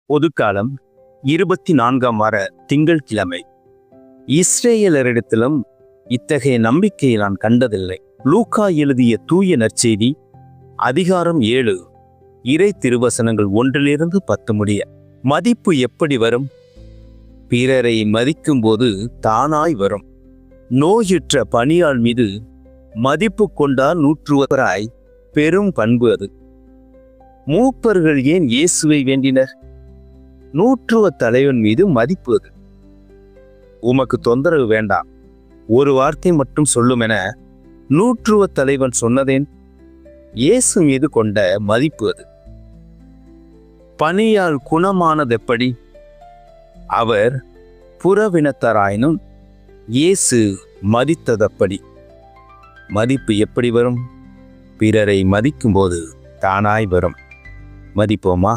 பொதுக்காலம் 24ஆம் வார திங்கட்கிழமை. இஸ்ரேலரிடத்திலும் இத்தகைய நம்பிக்கையை நான் கண்டதில்லை. லூக்கா எழுதிய தூய நற்செய்தி அதிகாரம் 7 இறை திருவசனங்கள் 1-10 முடிய. மதிப்பு எப்படி வரும்? பிறரை மதிக்கும் போது தானாய் வரும். நோயுற்ற பணியாள் மீது மதிப்பு கொண்டால் நூற்றுவராய் பெரும் பண்பு அது. மூப்பர்கள் ஏன் இயேசுவை வேண்டினர்? நூற்றுவ தலைவன் மீது மதிப்பு அது. உமக்கு தொந்தரவு வேண்டாம், ஒரு வார்த்தை மட்டும் சொல்லும் என நூற்றுவ தலைவன் சொன்னதேன்? இயேசு மீது கொண்ட மதிப்பு அது. பணியால் குணமானதெப்படி? அவர் புறவினத்தராயினும் இயேசு மதித்ததப்படி. மதிப்பு எப்படி வரும்? பிறரை மதிக்கும்போது தானாய் வரும். மதிப்போமா?